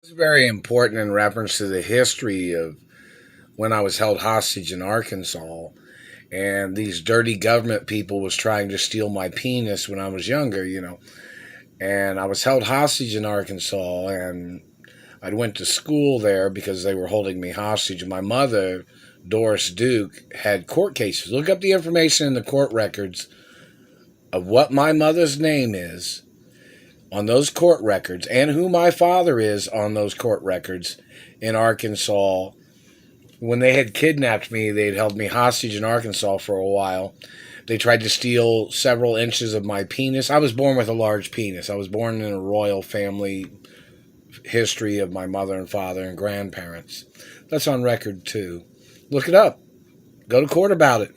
It's very important in reference to the history of when I was held hostage in Arkansas, and these dirty government people was trying to steal my penis when I was younger. And I was held hostage in Arkansas, and I went to school there because they were holding me hostage. My mother, Doris Duke, had court cases. Look up the information in the court records of what my mother's name is on those court records and who my father is on those court records in Arkansas. When they had kidnapped me, they had held me hostage in Arkansas for a while. They tried to steal several inches of my penis. I was born with a large penis. I was born in a royal family history of my mother and father and grandparents. That's on record too. Look it up. Go to court about it.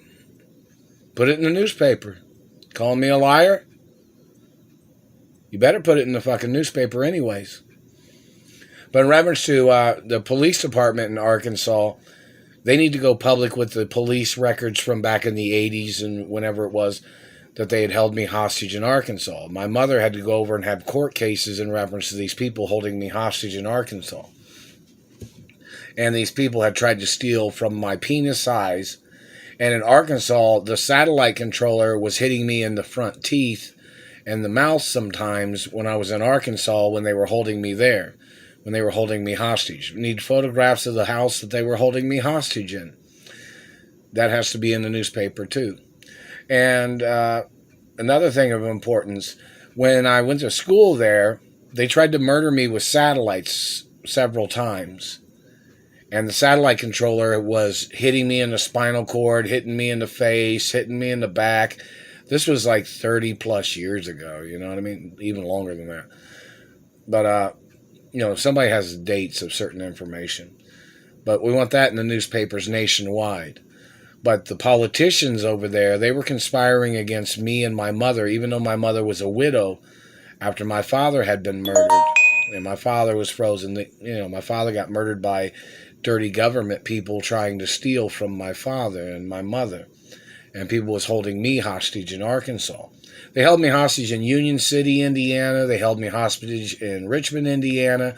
Put it in the newspaper. Calling me a liar? You better put it in the fucking newspaper anyways. But in reference to the police department in Arkansas, they need to go public with the police records from back in the 80s and whenever it was that they had held me hostage in Arkansas. My mother had to go over and have court cases in reference to these people holding me hostage in Arkansas. And these people had tried to steal from my penis size. And in Arkansas, the satellite controller was hitting me in the front teeth and the mouth sometimes when I was in Arkansas when they were holding me there, when they were holding me hostage. We need photographs of the house that they were holding me hostage in. That has to be in the newspaper too. And another thing of importance, when I went to school there, they tried to murder me with satellites several times. And the satellite controller was hitting me in the spinal cord, hitting me in the face, hitting me in the back. This was like 30 plus years ago, you know what I mean? Even longer than that. But, somebody has dates of certain information. But we want that in the newspapers nationwide. But the politicians over there, they were conspiring against me and my mother, even though my mother was a widow after my father had been murdered. And my father was frozen. My father got murdered by dirty government people trying to steal from my father and my mother. And people was holding me hostage in Arkansas. They held me hostage in Union City, Indiana. They held me hostage in Richmond, Indiana.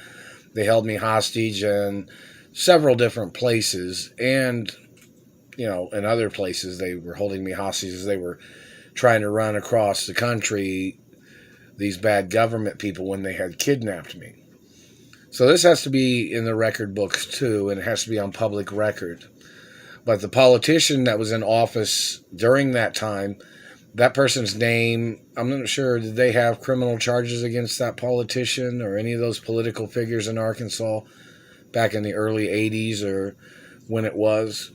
They held me hostage in several different places. And, in other places, they were holding me hostage as they were trying to run across the country, these bad government people, when they had kidnapped me. So this has to be in the record books, too, and it has to be on public record. But the politician that was in office during that time, that person's name, I'm not sure, did they have criminal charges against that politician or any of those political figures in Arkansas back in the early 80s or when it was?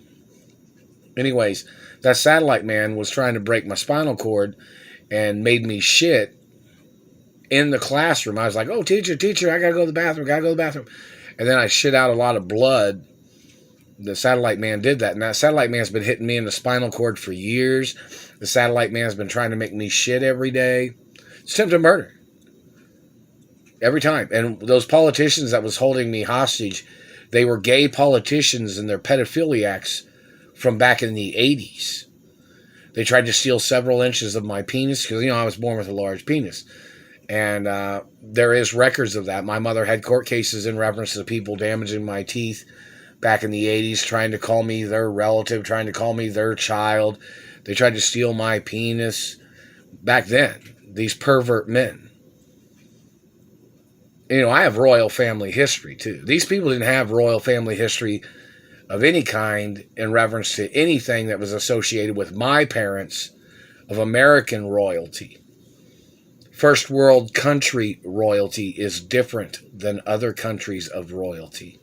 Anyways, that satellite man was trying to break my spinal cord and made me shit in the classroom. I was like, oh, teacher, I gotta go to the bathroom, And then I shit out a lot of blood. The satellite man did that, and that satellite man's been hitting me in the spinal cord for years. The satellite man's been trying to make me shit every day. It's attempted murder. Every time. And those politicians that was holding me hostage, they were gay politicians and they're pedophiliacs from back in the 80s. They tried to steal several inches of my penis because, I was born with a large penis. And there is records of that. My mother had court cases in reference to people damaging my teeth back in the 80s, trying to call me their relative, trying to call me their child. They tried to steal my penis back then. These pervert men. I have royal family history, too. These people didn't have royal family history of any kind in reference to anything that was associated with my parents of American royalty. First world country royalty is different than other countries of royalty.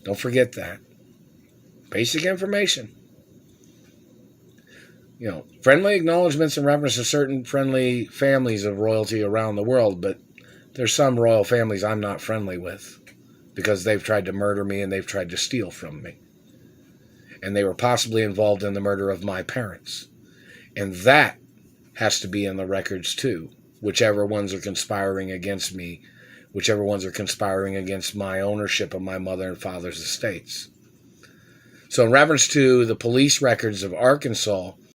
Don't forget that. Basic information. Friendly acknowledgments in reference to certain friendly families of royalty around the world, but there's some royal families I'm not friendly with because they've tried to murder me and they've tried to steal from me. And they were possibly involved in the murder of my parents. And that has to be in the records too, whichever ones are conspiring against me, whichever ones are conspiring against my ownership of my mother and father's estates. So in reference to the police records of Arkansas,